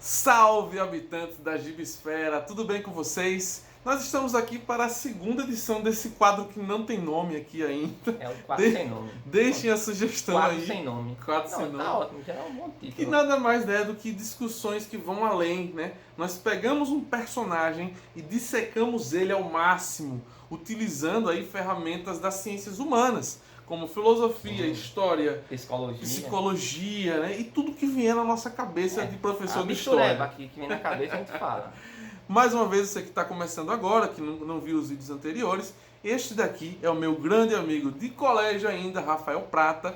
Salve, habitantes da Gibisfera, tudo bem com vocês? Nós estamos aqui para a segunda edição desse quadro que não tem nome aqui ainda. É o quadro sem nome. Deixem a sugestão Quadro aí. sem nome. Quadro Não, sem tá nome. ótimo, já é um bom Que título. nada mais é do que discussões que vão além, né? Nós pegamos um personagem e dissecamos ele ao máximo, utilizando aí ferramentas das ciências humanas, como filosofia, história, psicologia, né? E tudo que vier na nossa cabeça de professor de história. Aqui que vem na cabeça a gente fala. Mais uma vez, você que está começando agora, que não viu os vídeos anteriores, este daqui é o meu grande amigo de colégio ainda, Rafael Prata.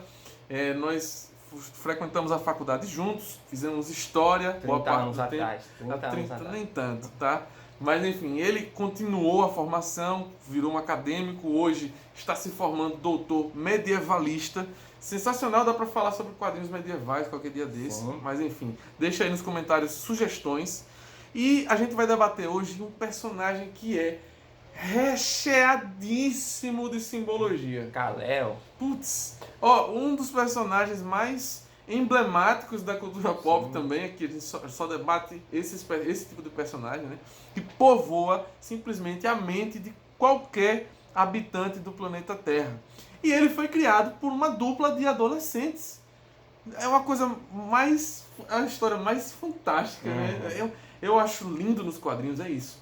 Nós frequentamos a faculdade juntos, fizemos história. 30 anos atrás. 30 nem tanto, tá? Mas enfim, ele continuou a formação, virou um acadêmico, hoje está se formando doutor medievalista. Sensacional, dá para falar sobre quadrinhos medievais qualquer dia desse. Sim. Mas enfim, deixa aí nos comentários sugestões. E a gente vai debater hoje um personagem que é recheadíssimo de simbologia. Kal-El. Putz, ó, um dos personagens mais emblemáticos da cultura pop também, é que a gente só debate esse tipo de personagem, né? Que povoa simplesmente a mente de qualquer habitante do planeta Terra. E ele foi criado por uma dupla de adolescentes. É uma coisa mais... é a história mais fantástica, né? Eu acho lindo nos quadrinhos, é isso.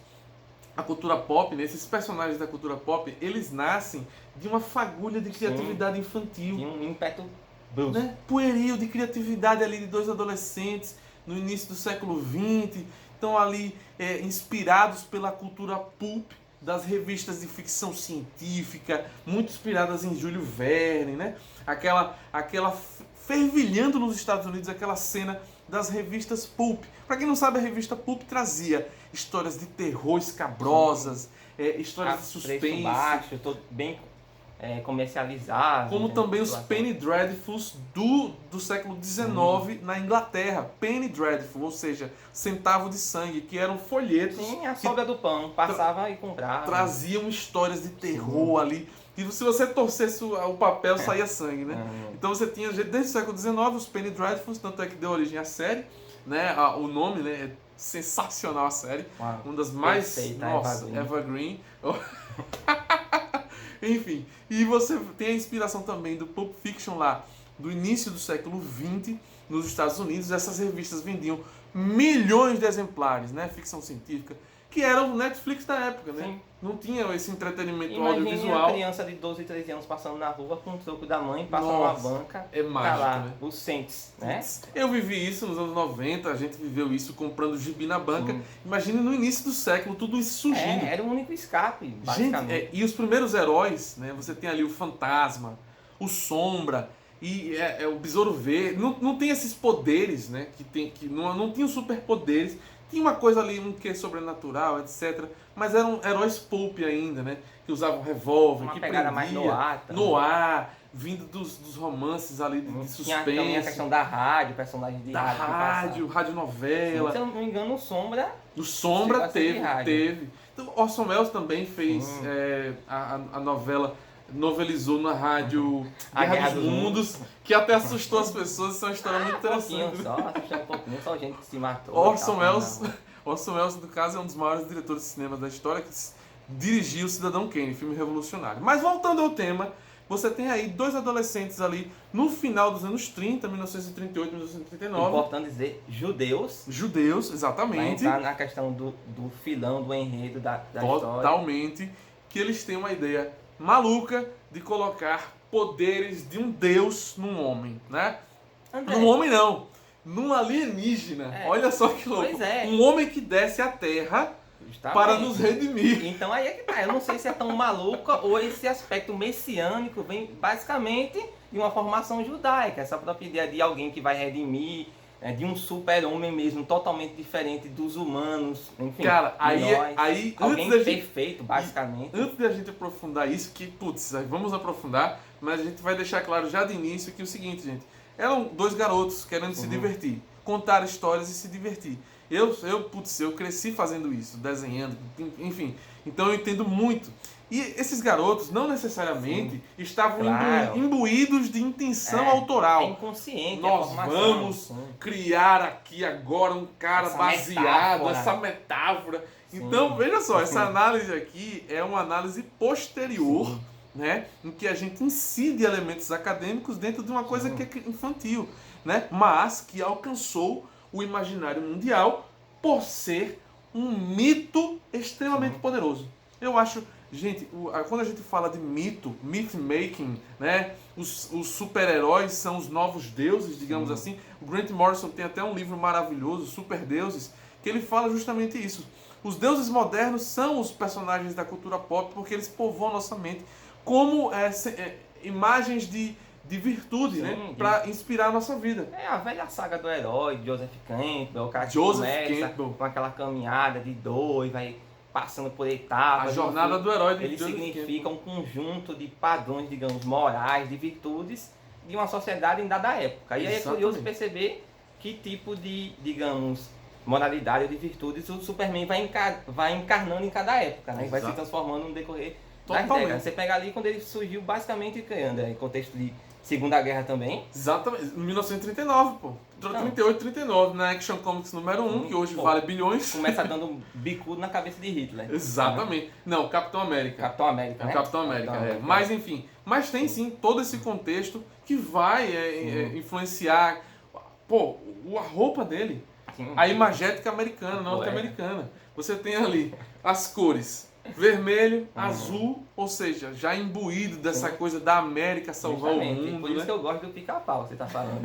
A cultura pop, né? Esses personagens da cultura pop, eles nascem de uma fagulha de criatividade infantil. Tem um ímpeto brusco. Né? Pueril, de criatividade ali de dois adolescentes no início do século XX. Estão ali inspirados pela cultura pulp das revistas de ficção científica, muito inspiradas em Júlio Verne, né? Aquela fervilhando nos Estados Unidos, aquela cena das revistas pulp. Para quem não sabe, a revista pulp trazia histórias de terror escabrosas, histórias de suspense. Baixo, todo bem comercializado. Como também os Penny Dreadfuls do século XIX na Inglaterra. Penny Dreadful, ou seja, centavo de sangue, que eram folhetos. Sim, a sobra do pão. Passava e comprava. Traziam histórias de terror ali. E se você torcesse o papel, saía sangue, né? Então você tinha, desde o século XIX, os Penny Dreadfuls, tanto é que deu origem à série, né? O nome, né? É sensacional a série. Uau. Uma das mais... Perfeita, nossa, Evergreen. Enfim, e você tem a inspiração também do Pulp Fiction lá, do início do século XX, nos Estados Unidos. Essas revistas vendiam milhões de exemplares, né? Ficção científica, que era o Netflix da época, né? Sim. Não tinha esse entretenimento Imagine audiovisual. uma criança de 12, 13 anos passando na rua com o troco da mãe, passa numa banca, é mágico, tá lá, né? os cents, né? Eu vivi isso nos anos 90, a gente viveu isso comprando gibi na banca. Imagine no início do século, tudo isso surgindo. Era o único escape, basicamente. Gente, e os primeiros heróis, né? Você tem ali o Fantasma, o Sombra e o Besouro Verde. Não tem esses poderes, né? Que não tinham superpoderes. Tinha uma coisa ali, um que sobrenatural, etc. Mas eram heróis pulp ainda, né? Que usavam revólver, Uma que pegada mais noir também. noir, vindo dos romances ali de suspense. Tinha também a questão da rádio, personagem de da rádio, radionovela. Se eu não me engano, o Sombra... O Sombra chegou a ser de rádio. teve. Então, Orson Welles também fez a novela, novelizou na rádio A Guerra dos Mundos, que até assustou as pessoas. Isso é uma história muito interessante. Só gente que se matou. Orson Welles, no caso, é um dos maiores diretores de cinema da história, que dirigiu o Cidadão Kane, filme revolucionário. Mas voltando ao tema, você tem aí dois adolescentes ali no final dos anos 30, 1938, 1939. Importante dizer, judeus. Judeus, Vai exatamente. entrar na questão do filão, do enredo da história. Totalmente. Que eles têm uma ideia maluca de colocar poderes de um deus num homem, né? André, Num homem não, num alienígena. Olha só que louco. Pois é. Um homem que desce à Terra para nos redimir. Então aí é que tá. Eu não sei se é tão maluca ou esse aspecto messiânico vem basicamente de uma formação judaica. Essa própria ideia de alguém que vai redimir, de um super-homem mesmo, totalmente diferente dos humanos, enfim. Cara, aí alguém antes perfeito, basicamente. Antes de a gente aprofundar isso, que, putz, vamos aprofundar, mas a gente vai deixar claro já de início que é o seguinte, gente. Eram dois garotos querendo se divertir, contar histórias e se divertir. Eu cresci fazendo isso, desenhando, enfim. Então eu entendo muito. E esses garotos não necessariamente estavam Claro. imbuídos de intenção É autoral. inconsciente a Nós formação. vamos Sim. criar aqui agora um cara Essa baseado, metáfora. essa metáfora. Sim. Então, veja só, essa análise aqui é uma análise posterior, Sim. né, em que a gente incide elementos acadêmicos dentro de uma coisa que é infantil, né, mas que alcançou o imaginário mundial por ser um mito extremamente poderoso. Eu acho, gente, quando a gente fala de mito, myth-making, né, os super-heróis são os novos deuses, digamos assim. O Grant Morrison tem até um livro maravilhoso, Super Deuses, que ele fala justamente isso. Os deuses modernos são os personagens da cultura pop porque eles povoam nossa mente como imagens de virtude, né, para inspirar a nossa vida. É a velha saga do herói, Joseph Campbell, o cara que Joseph começa Campbell. com aquela caminhada de dor e vai passando por etapas. A jornada do herói de Ele Joseph significa Campbell. um conjunto de padrões, digamos, morais, de virtudes de uma sociedade em dada época. E aí é curioso Exatamente. perceber que tipo de, digamos, moralidade ou de virtudes o Superman vai encarnando em cada época, né? E vai se Exato. transformando no decorrer das Totalmente. décadas. Você pega ali quando ele surgiu basicamente criando, em contexto de Segunda Guerra também. Exatamente, 1939, pô. 38, 39, na Action Comics número 1, que hoje Pô, vale bilhões. Começa dando um bicudo na cabeça de Hitler. Exatamente. Não, Capitão América. Capitão América, É o né? Capitão América, Capitão América. Mas enfim, mas tem sim todo esse contexto que vai influenciar, pô, a roupa dele, Sim. a imagética americana, norte-americana. Você tem ali as cores vermelho, azul, ou seja, já imbuído dessa coisa da América salvar Justamente, o mundo, por isso né? que eu gosto do pica-pau, você tá falando.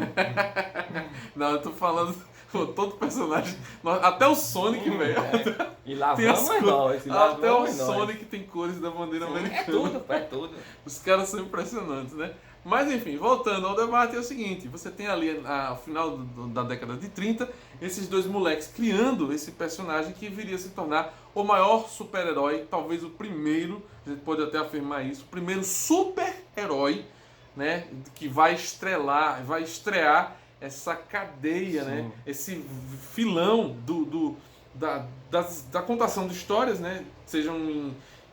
Não, eu tô falando pô, todo personagem, até o Sonic, velho. E lá Tem as vamos cores. nós, e lá Até o vamos nós. Sonic tem cores da bandeira É americana. tudo, pô, é tudo. Os caras são impressionantes, né? Mas enfim, voltando ao debate, é o seguinte: você tem ali, ao final da década de 30, esses dois moleques criando esse personagem que viria a se tornar o maior super-herói, talvez o primeiro, a gente pode até afirmar isso, o primeiro super-herói, né, que vai estrear essa cadeia, né, esse filão da contação de histórias, né, sejam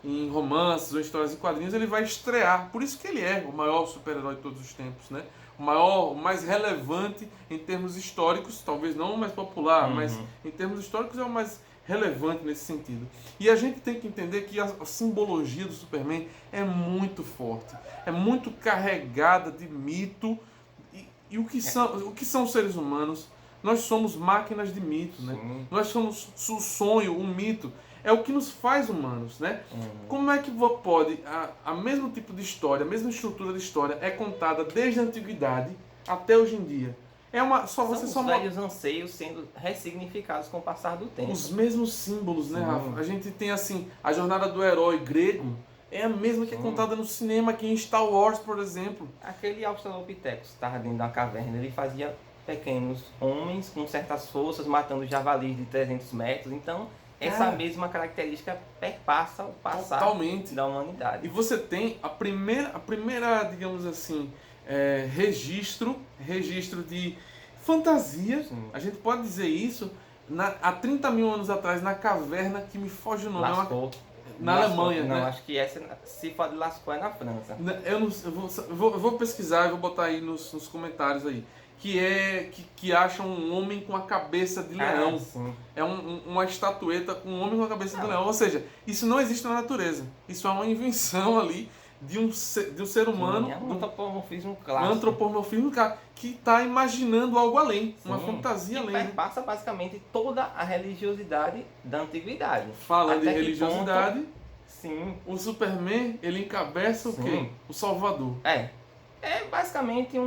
em romances ou histórias em quadrinhos, ele vai estrear. Por isso que ele é o maior super-herói de todos os tempos, né? O mais relevante em termos históricos, talvez não o mais popular, mas em termos históricos é o mais relevante nesse sentido. E a gente tem que entender que a simbologia do Superman é muito forte, é muito carregada de mito. E o que são os seres humanos? Nós somos máquinas de mito, né? Nós somos o sonho, o mito. É o que nos faz humanos, né? Como é que pode, a mesmo tipo de história, a mesma estrutura de história é contada desde a antiguidade até hoje em dia? São os velhos anseios sendo ressignificados com o passar do tempo. Os mesmos símbolos, né, Rafa? A gente tem assim, a jornada do herói grego é a mesma que é contada no cinema, aqui em Star Wars, por exemplo. Aquele Australopithecus que estava dentro da caverna, ele fazia pequenos homens com certas forças, matando javalis de 300 metros. Então, essa mesma característica perpassa o passado Totalmente. da humanidade. E você tem a primeira, digamos assim, registro de fantasia. Sim. A gente pode dizer isso há 30 mil anos atrás, na caverna que me foge o nome. Lascaux. Na Alemanha, não, né? acho que essa, se for de Lascaux, é na França. Eu vou pesquisar e vou botar aí nos comentários aí. Que acham um homem com a cabeça de leão. Sim. É uma estatueta com um homem com a cabeça de leão. Ou seja, isso não existe na natureza. Isso é uma invenção ali de um ser humano. É um antropomorfismo Um clássico. antropomorfismo que está imaginando algo além. Uma Sim. fantasia que além. perpassa basicamente toda a religiosidade da antiguidade. Falando Até em que religiosidade, Sim. o Superman, ele encabeça o Sim. quê? O Salvador. É basicamente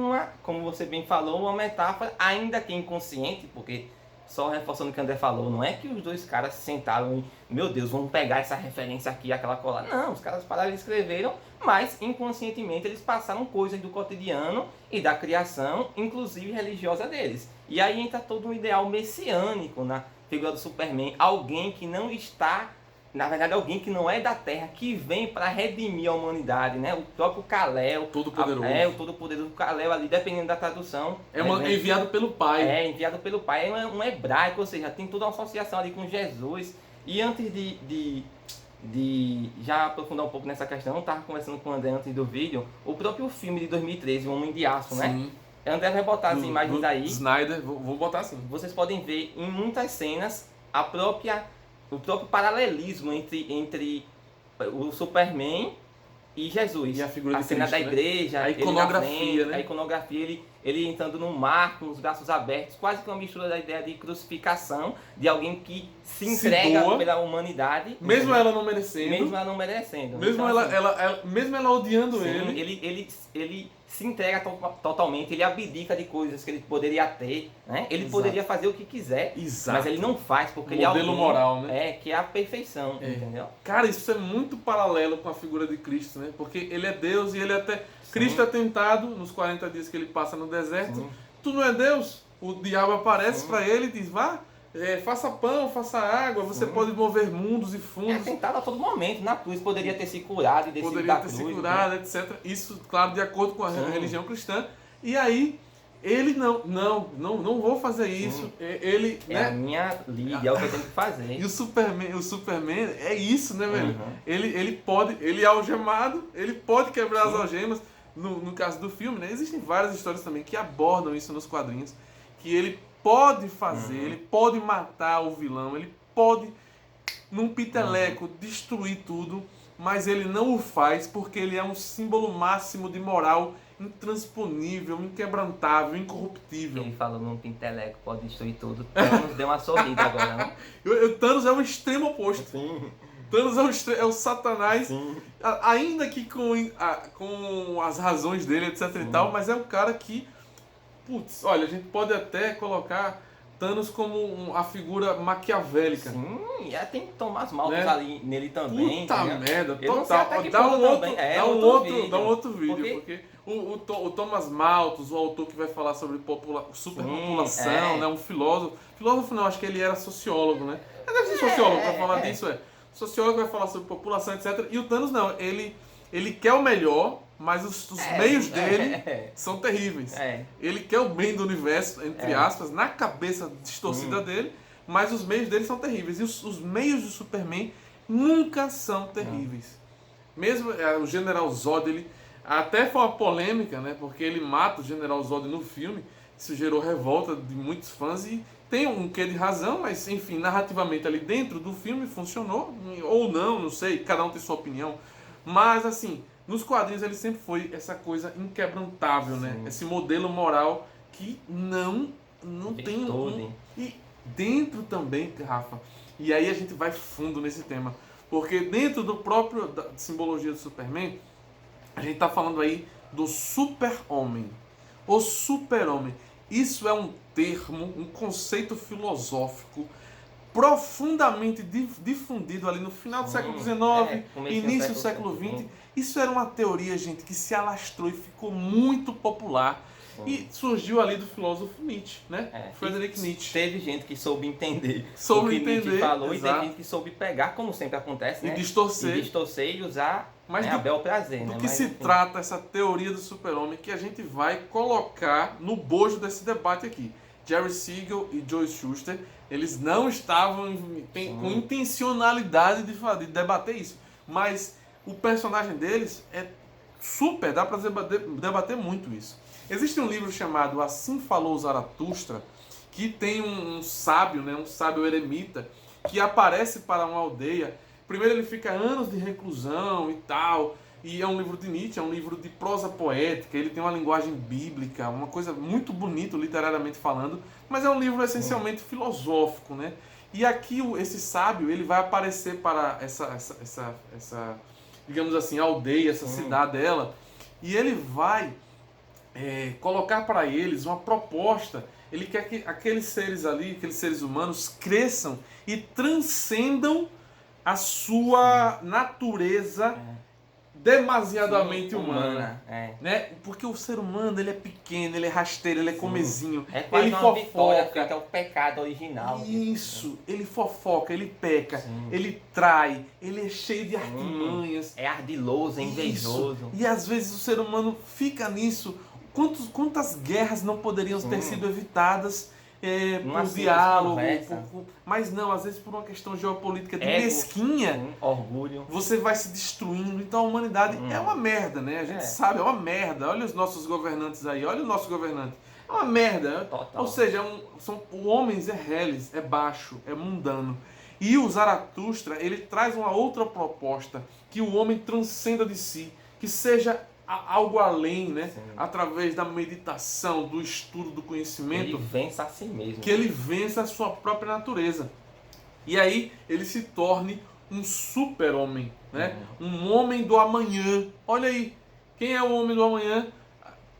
como você bem falou, uma metáfora, ainda que inconsciente, porque só reforçando o que o André falou, não é que os dois caras se sentaram e, meu Deus, vamos pegar essa referência aqui e aquela colar. Não, os caras pararam e escreveram, mas inconscientemente eles passaram coisas do cotidiano e da criação, inclusive religiosa deles. E aí entra todo um ideal messiânico na figura do Superman, alguém que não está... Na verdade, alguém que não é da Terra, que vem para redimir a humanidade, né? O próprio Kal-El. Todo-Poderoso. O todo-poderoso Kal-El ali, dependendo da tradução. É enviado pelo Pai. Enviado pelo Pai. É um hebraico, ou seja, tem toda uma associação ali com Jesus. E antes de já aprofundar um pouco nessa questão, eu estava conversando com o André antes do vídeo, o próprio filme de 2013, O Homem de Aço, né? Sim. André vai botar as imagens aí. Snyder, vou botar assim. Vocês podem ver em muitas cenas o próprio paralelismo entre o Superman e Jesus. E a figura de cena Cristo, da igreja, a ele na iconografia, frente, né? A iconografia, ele entrando no mar com os braços abertos, quase que uma mistura da ideia de crucificação, de alguém que se entrega doa, pela humanidade. Mesmo ela não merecendo. Mesmo ela não merecendo. Mesmo, então, mesmo ela odiando sim, ele. ele se entrega totalmente, ele abdica de coisas que ele poderia ter, né? Ele Exato. poderia fazer o que quiser, Exato. mas ele não faz, porque ele é Modelo alguém, moral, né? que é a perfeição, entendeu? Cara, isso é muito paralelo com a figura de Cristo, né? Porque ele é Deus e ele até... Cristo é tentado nos 40 dias que ele passa no deserto. Sim. Tu não é Deus? O diabo aparece para ele e diz, vá, faça pão, faça água, você pode mover mundos e É fundos. tentado a todo momento, na cruz poderia ter se curado e descido Poderia da ter cruz. se curado, etc. Isso, claro, de acordo com a religião cristã. E aí, ele não vou fazer isso. Ele, É né? a minha liga, é o que eu tenho que fazer. E o Superman é isso, né, velho? Ele é algemado, ele pode quebrar as algemas. No caso do filme, né? Existem várias histórias também que abordam isso nos quadrinhos. Que ele pode fazer, ele pode matar o vilão, ele pode, num piteleco, destruir tudo, mas ele não o faz porque ele é um símbolo máximo de moral intransponível, inquebrantável, incorruptível. Ele falou num pinteleco, pode destruir tudo. Thanos deu uma sorrida agora, né? Thanos é o extremo oposto. Sim. Thanos é o Satanás, Sim. ainda que com as razões dele, etc e tal, mas é um cara que, putz, olha, a gente pode até colocar Thanos como a figura maquiavélica. Sim, e tem Thomas Malthus, né? Ali nele também. Puta entendeu? merda, Eu não sei total. até que Dá ponto um também. dá um outro vídeo, porque o Thomas Malthus, o autor que vai falar sobre superpopulação, né, um filósofo. Filósofo não, acho que ele era sociólogo, né? Deve ser sociólogo pra falar disso, sociólogo vai falar sobre população, etc. E o Thanos não, ele quer o melhor, mas os meios dele são terríveis. Ele quer o bem do universo, entre aspas, na cabeça distorcida dele, mas os meios dele são terríveis. E os meios do Superman nunca são terríveis. Mesmo o General Zod, ele até foi uma polêmica, né? Porque ele mata o General Zod no filme, isso gerou revolta de muitos fãs e tem um quê de razão, mas enfim, narrativamente ali dentro do filme funcionou, ou não sei, cada um tem sua opinião. Mas assim, nos quadrinhos ele sempre foi essa coisa inquebrantável, né? Esse modelo moral que não tem E dentro também, Rafa, e aí a gente vai fundo nesse tema, porque dentro do próprio da simbologia do Superman, a gente tá falando aí do super-homem. O super-homem. Isso é um termo, um conceito filosófico profundamente difundido ali no final do século XIX, início do século XX. Isso era uma teoria, gente, que se alastrou e ficou muito popular. E surgiu ali do filósofo Nietzsche, né? Friedrich Nietzsche. Teve gente que soube entender o que entender, Nietzsche falou, exato. e teve gente que soube pegar, como sempre acontece, né? E distorcer E usar Mas a bel prazer, do né? que se trata essa teoria do super-homem que a gente vai colocar no bojo desse debate aqui. Jerry Siegel e Joe Shuster, eles não estavam com intencionalidade de debater isso. Mas o personagem deles é super, dá pra debater muito isso. Existe um livro chamado Assim Falou Zaratustra, que tem um sábio, né, um sábio eremita, que aparece para uma aldeia. Primeiro ele fica anos de reclusão e tal, e é um livro de Nietzsche, é um livro de prosa poética, ele tem uma linguagem bíblica, uma coisa muito bonita literariamente falando, mas é um livro essencialmente filosófico, né? E aqui esse sábio, ele vai aparecer para essa digamos assim, aldeia, essa cidadela, e ele vai colocar para eles uma proposta. Ele quer que aqueles seres ali, aqueles seres humanos, cresçam e transcendam a sua natureza demasiadamente humana. Né? Porque o ser humano, ele é pequeno, ele é rasteiro, ele é comezinho. É quase ele uma vitória fofoca. feita ao pecado original. Isso, ele fofoca, ele peca, ele trai, ele é cheio de artimanhas. É ardiloso, é invejoso. Isso. E às vezes o ser humano fica nisso. Quantas guerras não poderiam ter sido evitadas Numa por simples diálogo, conversa. mas não, às vezes por uma questão geopolítica de Ego, mesquinha, sim, orgulho. você vai se destruindo. Então a humanidade é uma merda, né? A gente sabe, é uma merda. Olha os nossos governantes aí, olha o nosso governante. É uma merda. Total. Ou seja, são homens reles, é baixo, é mundano. E o Zaratustra, ele traz uma outra proposta, que o homem transcenda de si, que seja algo além, né? Sim. Através da meditação, do estudo, do conhecimento. Ele vença a si mesmo. Que ele vença a sua própria natureza. E aí ele se torne um super-homem, né? Um homem do amanhã. Olha aí, quem é o homem do amanhã?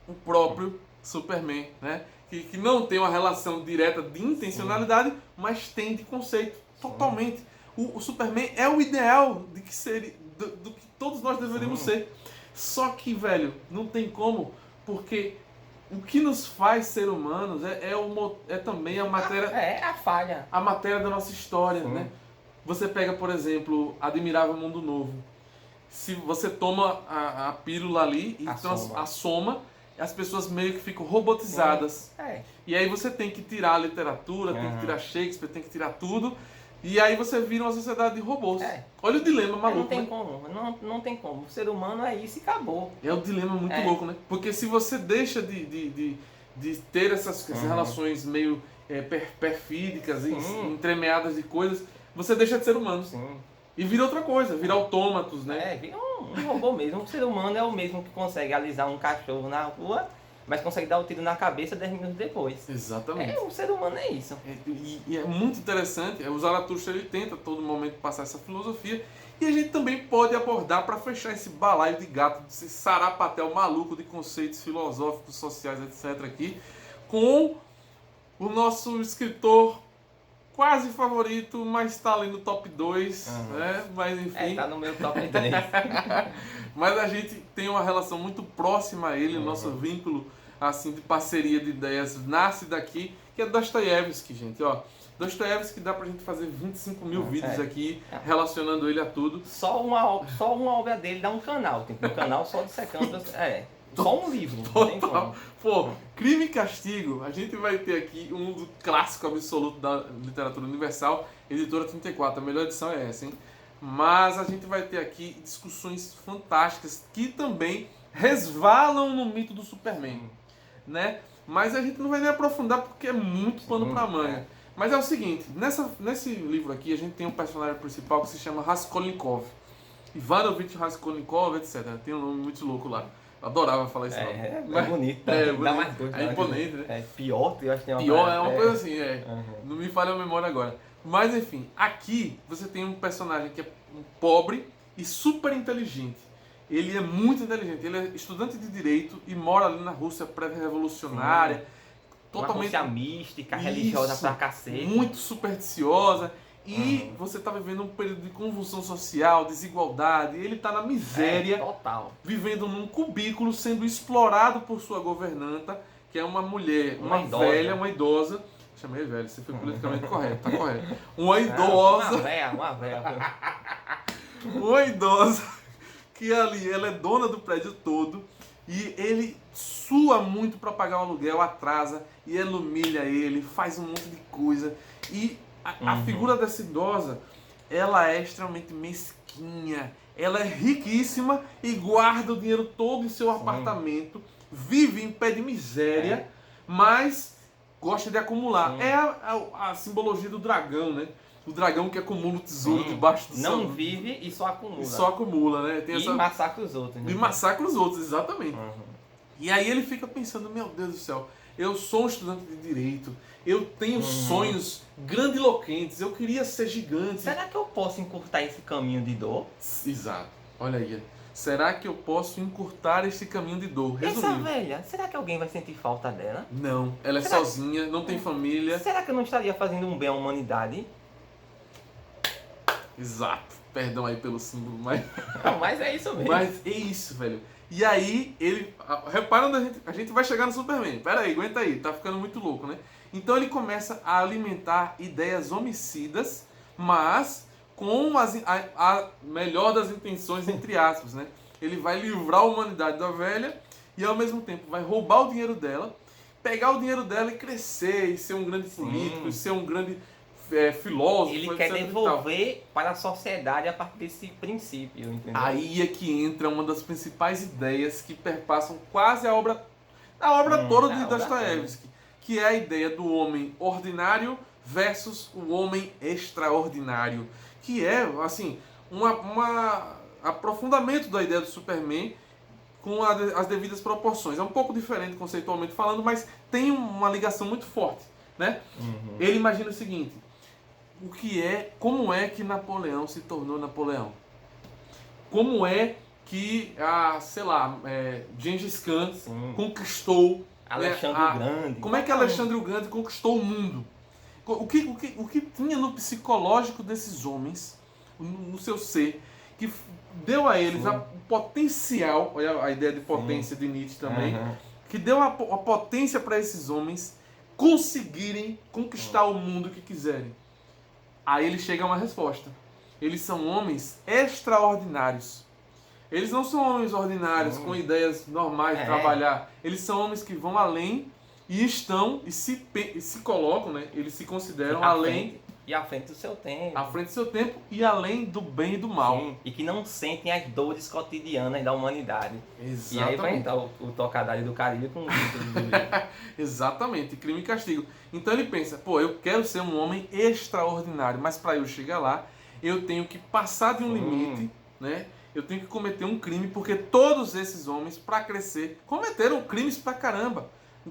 O próprio Superman, né? Que não tem uma relação direta de intencionalidade, mas tem de conceito, totalmente. O Superman é o ideal de que seria, do que todos nós deveríamos ser. Só que, velho, não tem como, porque o que nos faz ser humanos é também a matéria... É a falha. A matéria da nossa história, né? Você pega, por exemplo, Admirável Mundo Novo. Se você toma a pílula ali e a soma, as pessoas meio que ficam robotizadas. E aí você tem que tirar a literatura, tem que tirar Shakespeare, tem que tirar tudo. E aí você vira uma sociedade de robôs. Olha o dilema maluco. Não tem como, não tem como. O ser humano é isso e acabou. É um dilema muito louco, né? Porque se você deixa de ter essas relações meio perfídicas e entremeadas de coisas, você deixa de ser humano. E vira outra coisa, vira autômatos, né? Vira um robô mesmo. O ser humano é o mesmo que consegue alisar um cachorro na rua, mas consegue dar o tiro na cabeça 10 minutos depois. Exatamente. O ser humano é isso. E é muito interessante, o Zaratustra ele tenta a todo momento passar essa filosofia, e a gente também pode abordar para fechar esse balaio de gato, desse sarapatel maluco de conceitos filosóficos, sociais, etc. aqui, com o nosso escritor quase favorito, mas está ali no top 2, né? Mas enfim. Tá no meu top 3. Mas a gente tem uma relação muito próxima a ele, o nosso vínculo assim, de parceria de ideias nasce daqui, que é Dostoiévski, gente. Ó, Dostoiévski dá pra gente fazer 25 mil vídeos aqui, relacionando ele a tudo. Só uma obra dele dá um canal. Tem um canal só dissecando. Só um livro. Total. Pô, Crime e Castigo, a gente vai ter aqui um do clássico absoluto da literatura universal, editora 34, a melhor edição é essa, hein? Mas a gente vai ter aqui discussões fantásticas que também resvalam no mito do Superman, né? Mas a gente não vai nem aprofundar porque é muito pano pra manga. Mas é o seguinte, nesse livro aqui a gente tem um personagem principal que se chama Raskolnikov. Ivanovich Raskolnikov, etc. Tem um nome muito louco lá. Eu adorava falar esse nome. Mas bonito. Dá mais gosto. É imponente, né? Pior, eu acho que tem uma Pior, é uma coisa assim, Não me falha a memória agora. Mas enfim, aqui você tem um personagem que é pobre e super inteligente. Ele é muito inteligente, ele é estudante de direito e mora ali na Rússia pré-revolucionária. Totalmente uma Rússia mística, religiosa pra cacete. Muito supersticiosa. E você está vivendo um período de convulsão social, desigualdade, e ele está na miséria, total. Vivendo num cubículo, sendo explorado por sua governanta, que é uma mulher, uma velha, uma idosa. Chamei velha, você foi politicamente correto, tá correto. Uma idosa. Uma velha. Uma idosa que ali, ela é dona do prédio todo, e ele sua muito para pagar o aluguel, atrasa, e ela humilha ele, faz um monte de coisa. E a figura dessa idosa, ela é extremamente mesquinha, ela é riquíssima e guarda o dinheiro todo em seu apartamento, vive em pé de miséria, mas gosta de acumular. É a simbologia do dragão, né? O dragão que acumula o tesouro debaixo do Não vive e só acumula. E só acumula, né? Tem massacra os outros. Né? E massacra os outros, exatamente. E aí ele fica pensando, meu Deus do céu, eu sou um estudante de direito, eu tenho sonhos grandiloquentes, eu queria ser gigante. Será que eu posso encurtar esse caminho de dor? Exato. Olha aí. Será que eu posso encurtar esse caminho de dor? Resumindo. Essa velha, será que alguém vai sentir falta dela? Não. Ela é sozinha, não tem família. Será que eu não estaria fazendo um bem à humanidade? Exato. Perdão aí pelo símbolo, mas... Não, mas é isso mesmo. Mas é isso, velho. E aí, ele... Repara onde a gente vai chegar no Superman. Pera aí, aguenta aí. Tá ficando muito louco, né? Então ele começa a alimentar ideias homicidas, mas com a melhor das intenções, entre aspas, né? Ele vai livrar a humanidade da velha e ao mesmo tempo vai roubar o dinheiro dela pegar o dinheiro dela e crescer, e ser um grande político, e ser um grande filósofo. Ele etc quer e tal. devolver para a sociedade a partir desse princípio, entendeu? Aí é que entra uma das principais ideias que perpassam quase a obra toda de Dostoiévski, que é a ideia do homem ordinário versus o homem extraordinário, que é, assim, um aprofundamento da ideia do Superman com as devidas proporções. É um pouco diferente conceitualmente falando, mas tem uma ligação muito forte, né? Ele imagina o seguinte: como é que Napoleão se tornou Napoleão? Como é que Gengis Khan conquistou Alexandre o Grande. Como é que Alexandre o Grande conquistou o mundo? O que tinha no psicológico desses homens, no seu ser, que deu a eles o potencial, olha a ideia de potência de Nietzsche também, que deu a potência para esses homens conseguirem conquistar o mundo que quiserem. Aí ele chega a uma resposta. Eles são homens extraordinários. Eles não são homens ordinários com ideias normais de trabalhar. Eles são homens que vão além e estão e se colocam, né? Eles se consideram além e à frente do seu tempo. À frente do seu tempo e além do bem e do mal. Sim, e que não sentem as dores cotidianas da humanidade. Exatamente. E aí vai entrar o Trocadilho do Caribe com o título do livro. Exatamente, Crime e Castigo. Então ele pensa, eu quero ser um homem extraordinário, mas para eu chegar lá, eu tenho que passar de um limite, né? Eu tenho que cometer um crime, porque todos esses homens, para crescer, cometeram crimes pra caramba.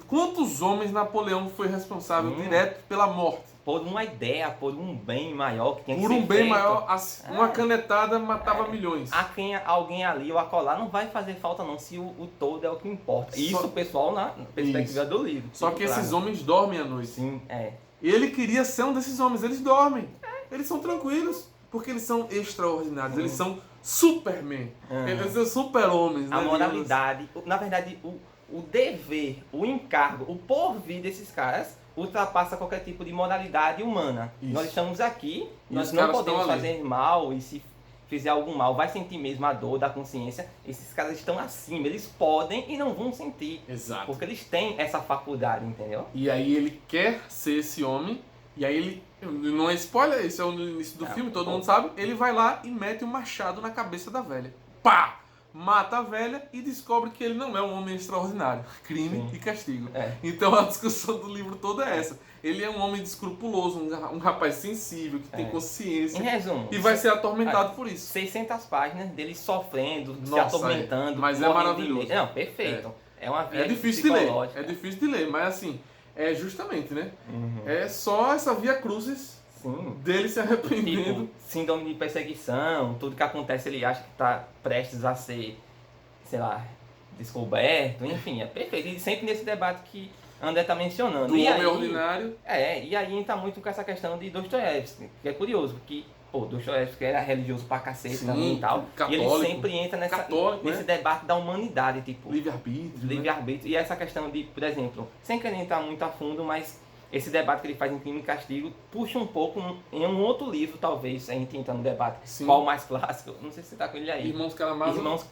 Quantos homens Napoleão foi responsável direto pela morte? Por uma ideia, por um bem maior que tinha que ser Por um bem feito. maior, uma canetada matava milhões. Alguém ali ou acolá não vai fazer falta não, se o todo é o que importa. Isso, pessoal, na perspectiva do livro. Só que esses homens dormem à noite. Sim, E ele queria ser um desses homens. Eles dormem. Eles são tranquilos. Porque eles são extraordinários. Eles são Superman. Eles são super-homens. A né, moralidade, na verdade, o dever, o encargo, o porvir desses caras ultrapassa qualquer tipo de moralidade humana. Isso. Nós estamos aqui, E nós os não caras podemos estão ali. fazer mal, e se fizer algum mal, vai sentir mesmo a dor da consciência. Esses caras estão acima, eles podem e não vão sentir. Exato. Porque eles têm essa faculdade, entendeu? E aí ele quer ser esse homem. E aí ele... Não é spoiler, isso é no início do filme, todo mundo sabe. Ele vai lá e mete um machado na cabeça da velha. Pá! Mata a velha e descobre que ele não é um homem extraordinário. Crime e castigo. Então a discussão do livro todo é essa. Ele é um homem escrupuloso, um rapaz sensível, que tem consciência. Em resumo, e vai ser atormentado por isso. 600 páginas dele sofrendo, se Nossa, atormentando. mas é morrendo de maravilhoso. medo. Não, perfeito. É uma via É difícil de ler. psicológica. É difícil de ler, mas assim, é justamente, né? É só essa via crucis dele se arrependendo. Tipo, síndrome de perseguição, tudo que acontece ele acha que está prestes a ser, sei lá, descoberto, enfim, é perfeito. E sempre nesse debate que André está mencionando. Do e homem aí, ordinário. e aí entra muito com essa questão de Dostoiévski, que é curioso, porque Dostoiévski era religioso pra cacete também e tal. Católico, e ele sempre entra nesse debate da humanidade, tipo, livre-arbítrio. livre-arbítrio. E essa questão de, por exemplo, sem querer entrar muito a fundo, mas esse debate que ele faz em Crime e Castigo puxa um pouco em um outro livro, talvez, a gente entra no debate. Qual o mais clássico? Não sei se você tá com ele aí. Irmãos Karamazov.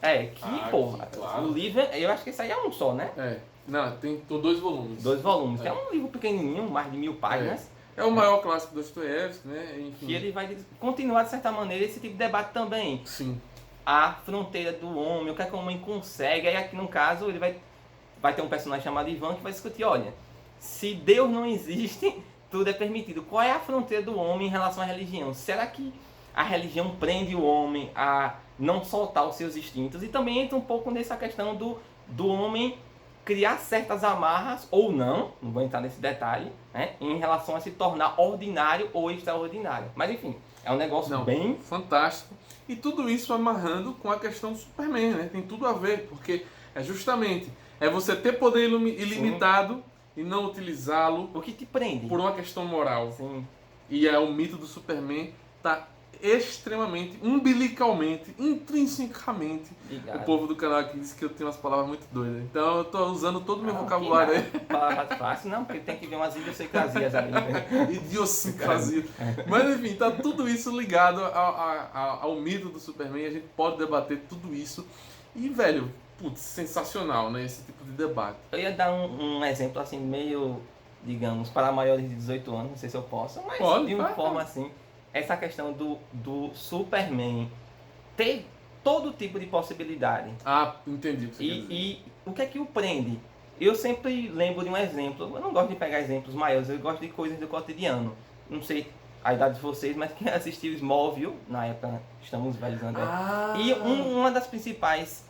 O livro, eu acho que esse aí é um só, né? Não, tem 2 volumes. 2 volumes. É um livro pequenininho, mais de 1000 páginas. É o maior clássico do Dostoiévski, né? Enfim. Que ele vai continuar, de certa maneira, esse tipo de debate também. Sim. A fronteira do homem, o que é que o homem consegue. Aí aqui, no caso, ele vai ter um personagem chamado Ivan que vai discutir, olha, se Deus não existe, tudo é permitido. Qual é a fronteira do homem em relação à religião? Será que a religião prende o homem a não soltar os seus instintos? E também entra um pouco nessa questão do homem criar certas amarras, ou não vou entrar nesse detalhe, né, em relação a se tornar ordinário ou extraordinário. Mas enfim, é um negócio bem fantástico. E tudo isso amarrando com a questão do Superman, né? Tem tudo a ver, porque é justamente você ter poder ilimitado e não utilizá-lo. O que te prende? Por uma questão moral. Sim. E o mito do Superman está extremamente, umbilicalmente, intrinsecamente. Obrigado. O povo do canal aqui disse que eu tenho umas palavras muito doidas. Então eu estou usando todo o meu vocabulário aí. Palavras fáceis, não, porque tem que ver umas idiosincrasias ali. Né? Idiosincrasia. Mas enfim, tá tudo isso ligado ao mito do Superman. A gente pode debater tudo isso. E, velho, putz, sensacional, né? Esse tipo de debate. Eu ia dar um exemplo assim, meio, digamos, para maiores de 18 anos, não sei se eu posso, mas Pode, de uma vai, forma vai. assim, essa questão do Superman ter todo tipo de possibilidade. Ah, entendi o que você quer dizer. E o que é que o prende? Eu sempre lembro de um exemplo, eu não gosto de pegar exemplos maiores, eu gosto de coisas do cotidiano. Não sei a idade de vocês, mas quem assistiu Smallville, na época estamos velhos, André. Ah, E uma das principais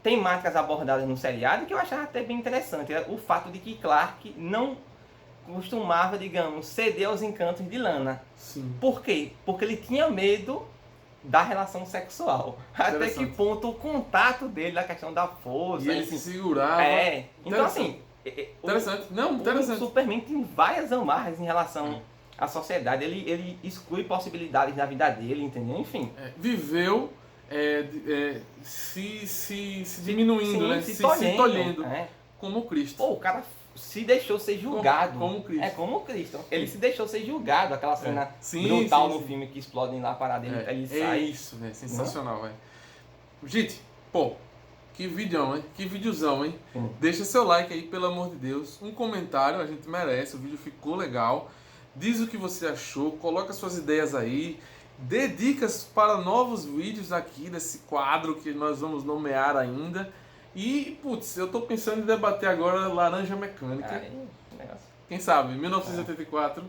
temáticas abordadas no seriado que eu achava até bem interessante era o fato de que Clark não costumava, digamos, ceder aos encantos de Lana. sim. Por quê? Porque ele tinha medo da relação sexual. Até que ponto o contato dele na questão da força. E ele se segurava. Então assim. Interessante. Não, O interessante. Superman tem várias amarras em relação à sociedade. Ele exclui possibilidades da vida dele, entendeu? Enfim. Viveu se diminuindo, Sim, né? se Se tolhendo. É. Como Cristo. Pô, o cara se deixou ser julgado. Como Cristo. É como Cristo. Ele se deixou ser julgado. Aquela cena Sim, brutal sim, no sim. filme que explodem lá a parada dele. Ele É sai. isso, velho. Sensacional, velho. Gente, pô, que videão, hein? Que videozão, hein? Sim. Deixa seu like aí, pelo amor de Deus. Um comentário, a gente merece. O vídeo ficou legal. Diz o que você achou. Coloca suas ideias aí. Dê dicas para novos vídeos aqui desse quadro que nós vamos nomear ainda. E, putz, eu tô pensando em debater agora Laranja Mecânica. Aí, negócio. Quem sabe? 1984,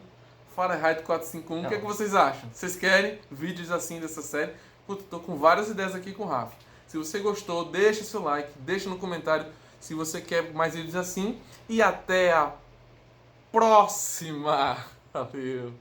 Fahrenheit 451. O que é que vocês acham? Vocês querem vídeos assim dessa série? Putz, tô com várias ideias aqui com o Rafa. Se você gostou, deixa seu like, deixa no comentário se você quer mais vídeos assim. E até a próxima! Valeu!